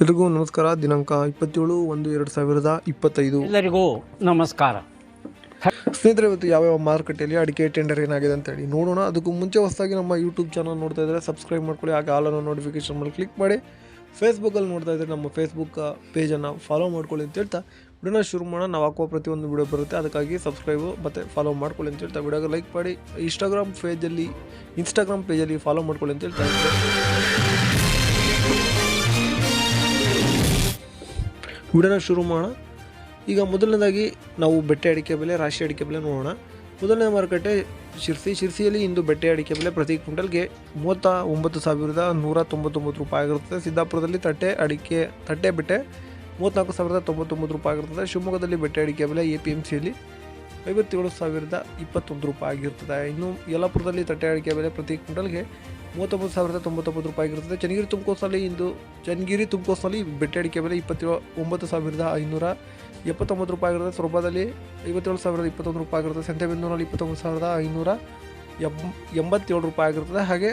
ಎಲ್ರಿಗೂ ನಮಸ್ಕಾರ. ದಿನಾಂಕ 27/1/2025. ಎಲ್ಲರಿಗೂ ನಮಸ್ಕಾರ. ಸ್ನೇಹಿತರೆ, ಇವತ್ತು ಯಾವ್ಯಾವ ಮಾರುಕಟ್ಟೆಯಲ್ಲಿ ಅಡಿಕೆ ಟೆಂಡರ್ ಏನಾಗಿದೆ ಅಂತೇಳಿ ನೋಡೋಣ. ಅದಕ್ಕೂ ಮುಂಚೆ ಹೊಸದಾಗಿ ನಮ್ಮ ಯೂಟ್ಯೂಬ್ ಚಾನಲ್ ನೋಡ್ತಾ ಇದ್ದರೆ ಸಬ್ಸ್ಕ್ರೈಬ್ ಮಾಡ್ಕೊಳ್ಳಿ, ಹಾಗೆ ಆಲನ್ನು ನೋಟಿಫಿಕೇಶನ್ ಮೇಲೆ ಕ್ಲಿಕ್ ಮಾಡಿ. ಫೇಸ್ಬುಕ್ಕಲ್ಲಿ ನೋಡ್ತಾ ಇದ್ದರೆ ನಮ್ಮ ಫೇಸ್ಬುಕ್ ಪೇಜನ್ನು ಫಾಲೋ ಮಾಡ್ಕೊಳ್ಳಿ ಅಂತ ಹೇಳ್ತಾ ವಿಡಿಯೋನ ಶುರು ಮಾಡೋಣ. ನಾವು ಹಾಕುವ ಪ್ರತಿಯೊಂದು ವಿಡಿಯೋ ಬರುತ್ತೆ, ಅದಕ್ಕಾಗಿ ಸಬ್ಸ್ಕ್ರೈಬು ಮತ್ತು ಫಾಲೋ ಮಾಡ್ಕೊಳ್ಳಿ ಅಂತ ಹೇಳ್ತಾ ವಿಡಿಯೋಗೆ ಲೈಕ್ ಮಾಡಿ. ಇನ್ಸ್ಟಾಗ್ರಾಮ್ ಪೇಜಲ್ಲಿ ಫಾಲೋ ಮಾಡ್ಕೊಳ್ಳಿ ಅಂತ ಹೇಳ್ತಾ ವಿಡಿಯೋನ ಶುರು ಮಾಡೋಣ. ಈಗ ಮೊದಲನೇದಾಗಿ ನಾವು ಬೆಟ್ಟೆ ಅಡಿಕೆ ಬೆಲೆ, ರಾಶಿ ಅಡಿಕೆ ಬೆಲೆ ನೋಡೋಣ. ಮೊದಲನೇ ಮಾರುಕಟ್ಟೆ ಶಿರ್ಸಿಯಲ್ಲಿ ಇಂದು ಬೆಟ್ಟೆ ಅಡಿಕೆ ಬೆಲೆ ಪ್ರತಿ ಕ್ವಿಂಟಲ್ಗೆ 39,199 ರೂಪಾಯಿ ಆಗಿರುತ್ತದೆ. ಸಿದ್ದಾಪುರದಲ್ಲಿ ತಟ್ಟೆ ಬೆಟ್ಟೆ 34,099 ರೂಪಾಯಿ ಆಗಿರುತ್ತದೆ. ಶಿವಮೊಗ್ಗದಲ್ಲಿ ಬೆಟ್ಟೆ ಅಡಿಕೆ ಬೆಲೆ APMCಯಲ್ಲಿ 57,021 ರೂಪಾಯಿ ಆಗಿರ್ತದೆ. ಇನ್ನು ಯಲ್ಲಾಪುರದಲ್ಲಿ ತಟ್ಟೆ ಅಡಿಕೆ ಬೆಲೆ ಪ್ರತಿ ಕ್ವಿಂಟಲ್ಗೆ 39,099 ರೂಪಾಯಿ ಆಗಿರುತ್ತದೆ. ಚನ್ನಗಿರಿ ತುಮಕೋಸ್ನಲ್ಲಿ ಬೆಟ್ಟೆ ಅಡಿಕೆ ಬೆಲೆ 29,579 ರೂಪಾಯಿ ಆಗಿರುತ್ತೆ. ಸೊರಬದಲ್ಲಿ 57,021 ರೂಪಾಯಿ ಆಗಿರುತ್ತೆ. ಸಂತೆಬೆನ್ನೂರಲ್ಲಿ 29,587 ರೂಪಾಯಿ ಆಗಿರ್ತದೆ. ಹಾಗೆ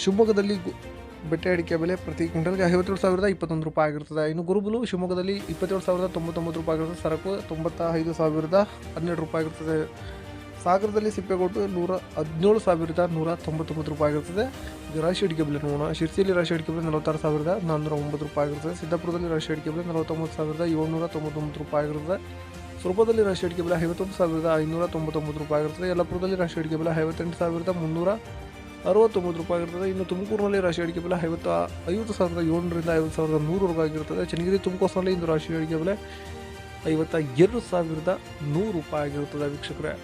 ಶಿವಮೊಗ್ಗದಲ್ಲಿ ಬೆಟ್ಟೆ ಅಡಿಕೆ ಬೆಲೆ ಪ್ರತಿ ಕ್ವಿಂಟಲ್ಗೆ 57,021 ರೂಪಾಯಿ ಆಗಿರ್ತದೆ. ಇನ್ನು ಗುರುಬುಲು ಶಿವಮೊಗ್ಗದಲ್ಲಿ 27,099 ರೂಪಾಯಿ ಆಗಿರುತ್ತೆ. ಸರಕು 95,012 ರೂಪಾಯಿ ಆಗಿರ್ತದೆ. ಸಾಗರದಲ್ಲಿ ಸಿಪ್ಪೆಗೊಟ್ಟು 117,199 ರೂಪಾಯಿ ಆಗಿರ್ತದೆ. ಈಗ ರಾಶಿ ಅಡಿಕೆ ಬೆಲೆ ನೋಡೋಣ. ಶಿರ್ಸಿಯಲ್ಲಿ ರಾಶಿ ಅಡಿಕೆ ಬೆಲೆ 46,409 ರೂಪಾಯಿ ಆಗಿರ್ತದೆ. ಸಿದ್ದಾಪುರದಲ್ಲಿ ರಾಶಿ ಅಡಿಕೆ ಬೆಲೆ 49,799 ರೂಪಾಯಿ ಆಗಿರ್ತದೆ. ಸೊರಬದಲ್ಲಿ ರಾಶಿ ಅಡಿಕೆ ಬೆಲೆ 51,599 ರೂಪಾಯಿ ಆಗಿರ್ತದೆ. ಯಲ್ಲಾಪುರದಲ್ಲಿ ರಾಶಿ ಅಡಿಕೆ ಬೆಲೆ 58,369 ರೂಪಾಯಿ ಆಗಿರ್ತದೆ. ಇನ್ನು ತುಮಕೂರಿನಲ್ಲಿ ರಾಶಿ ಅಡಿಕೆ ಬೆಲೆ 50,700ರಿಂದ 50,100 ಆಗಿರ್ತದೆ. ಚನ್ನಗಿರಿ ತುಮಕೋಸ್ನಲ್ಲಿ ಇಂದು ರಾಶಿ ಅಡಿಕೆ ಬೆಲೆ 52,100 ರೂಪಾಯಿ ಆಗಿರುತ್ತದೆ ವೀಕ್ಷಕರೇ.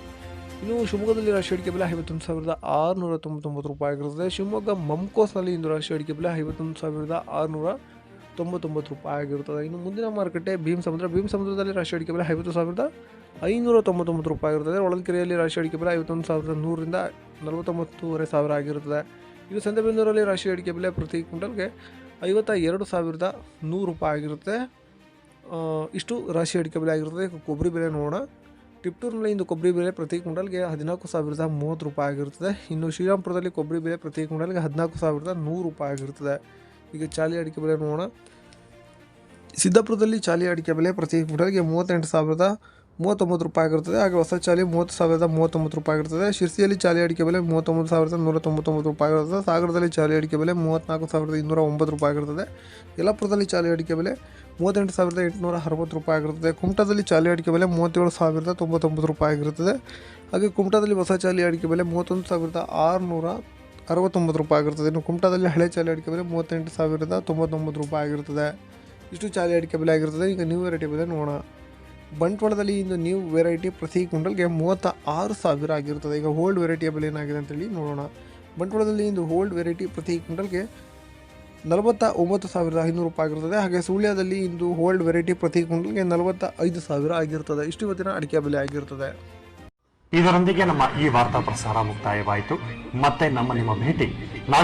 ಇನ್ನು ಶಿವಮೊಗ್ಗದಲ್ಲಿ ರಾಶಿ ಅಡಿಕೆ ಬೆಲೆ 51,699 ರೂಪಾಯಿ ಆಗಿರುತ್ತದೆ. ಶಿವಮೊಗ್ಗ ಮಂಕೋಸ್ನಲ್ಲಿ ಇಂದು ರಾಶಿ ಅಡಿಕೆ ಬೆಲೆ 51,699 ರೂಪಾಯಿ ಆಗಿರುತ್ತದೆ. ಇನ್ನು ಮುಂದಿನ ಮಾರುಕಟ್ಟೆ ಭೀಮಸಮುದ್ರದಲ್ಲಿ ರಾಶಿ ಅಡಿಕೆ ಬೆಲೆ 50,599 ರೂಪಾಯಿ ಆಗಿರುತ್ತದೆ. ಹೊಳಲ್ಕೆರೆಯಲ್ಲಿ ರಾಶಿ ಅಡಿಕೆ ಬೆಲೆ 51,100ರಿಂದ 49,500 ಆಗಿರುತ್ತದೆ. ಇನ್ನು ಸಂತೆಬೆನ್ನೂರಲ್ಲಿ ರಾಶಿ ಅಡಿಕೆ ಬೆಲೆ ಪ್ರತಿ ಕ್ವಿಂಟಲ್ಗೆ 52,100 ರೂಪಾಯಿ ಆಗಿರುತ್ತೆ. ಇಷ್ಟು ರಾಶಿ ಅಡಿಕೆ ಬೆಲೆ ಆಗಿರುತ್ತದೆ. ಕೊಬ್ಬರಿ ಬೆಲೆ ನೋಡೋಣ. ಟಿಪ್ಟೂರಿನಲ್ಲಿ ಇಂದು ಕೊಬ್ಬರಿ ಬೆಲೆ ಪ್ರತಿ ಕ್ವಿಂಟಲ್ಗೆ 14,030 ರೂಪಾಯಿ ಆಗಿರುತ್ತದೆ. ಇನ್ನು ಶ್ರೀರಾಮ್ಪುರದಲ್ಲಿ ಕೊಬ್ಬರಿ ಬೆಲೆ ಪ್ರತಿ ಕ್ವಿಂಟಲ್ಗೆ 14,100 ರೂಪಾಯಿ ಆಗಿರುತ್ತದೆ. ಈಗ ಚಾಲಿ ಅಡಿಕೆ ಬೆಲೆ ನೋಡೋಣ. ಸಿದ್ದಾಪುರದಲ್ಲಿ ಚಾಲಿ ಅಡಿಕೆ ಬೆಲೆ ಪ್ರತಿ ಕ್ವಿಂಟಲ್ಗೆ 38,039 ರೂಪಾಯಿ ಆಗಿರುತ್ತದೆ. ಹಾಗೆ ಹೊಸ ಚಾಲಿ 30,039 ರೂಪಾಯಿ ಆಗಿರುತ್ತದೆ. ಶಿರ್ಸಿಯಲ್ಲಿ ಚಾಲಿ ಅಡಿಕೆ ಬೆಲೆ 39,199 ರೂಪಾಯಿ ಆಗಿರುತ್ತದೆ. ಸಾಗರದಲ್ಲಿ ಚಾಲಿ ಅಡಿಕೆ ಬೆಲೆ 34,209 ರೂಪಾಯಿ ಆಗಿರುತ್ತದೆ. ಯಲ್ಲಾಪುರದಲ್ಲಿ ಚಾಲಿ ಅಡಿಕೆ ಬೆಲೆ 38,860 ರೂಪಾಯಿ ಆಗಿರುತ್ತದೆ. ಕುಮಟಾದಲ್ಲಿ ಚಾಲಿ ಅಡಿಕೆ ಬೆಲೆ 37,099 ರೂಪಾಯಿ ಆಗಿರುತ್ತದೆ. ಹಾಗೆ ಕುಮಟಾದಲ್ಲಿ ಹೊಸ ಚಾಲಿ ಅಡಿಕೆ ಬೆಲೆ 31,669 ರೂಪಾಯಿ ಆಗಿರುತ್ತದೆ. ಇನ್ನು ಕುಮಟಾದಲ್ಲಿ ಹಳೆ ಚಾಲಿ ಅಡಿಕೆ ಬೆಲೆ 38,099 ರೂಪಾಯಿ ಆಗಿರುತ್ತದೆ. ಇಷ್ಟು ಚಾಲಿ ಅಡಿಕೆ ಬೆಲೆ ಆಗಿರುತ್ತದೆ. ಈಗ ನ್ಯೂ ವೆರೈಟಿ ಬೆಲೆ ನೋಡೋಣ. ಬಂಟ್ವಾಳದಲ್ಲಿ ಇಂದು ನ್ಯೂ ವೆರೈಟಿ ಪ್ರತಿ ಕ್ವಿಂಟಲ್ಗೆ 36,000 ಆಗಿರುತ್ತದೆ. ಈಗ ಓಲ್ಡ್ ವೆರೈಟಿಯ ಬೆಲೆ ಏನಾಗಿದೆ ಅಂತೇಳಿ ನೋಡೋಣ. ಬಂಟ್ವಾಳದಲ್ಲಿ ಇಂದು ಓಲ್ಡ್ ವೆರೈಟಿ ಪ್ರತಿ ಕ್ವಿಂಟಲ್ಗೆ 49,500 ರೂಪಾಯಿ ಆಗಿರುತ್ತದೆ. ಹಾಗೆ ಸುಳ್ಯದಲ್ಲಿ ಇಂದು ಓಲ್ಡ್ ವೆರೈಟಿ ಪ್ರತಿ ಕ್ವಿಂಟಲ್ಗೆ 45,000 ಆಗಿರುತ್ತದೆ. ಇಷ್ಟು ಇವತ್ತಿನ ಅಡಿಕೆ ಬೆಲೆ ಆಗಿರುತ್ತದೆ. ಇದರೊಂದಿಗೆ ನಮ್ಮ ಈ ವಾರ್ತಾ ಪ್ರಸಾರ ಮುಕ್ತಾಯವಾಯಿತು. ಮತ್ತೆ ನಿಮ್ಮ ಭೇಟಿ ನಾಳೆ.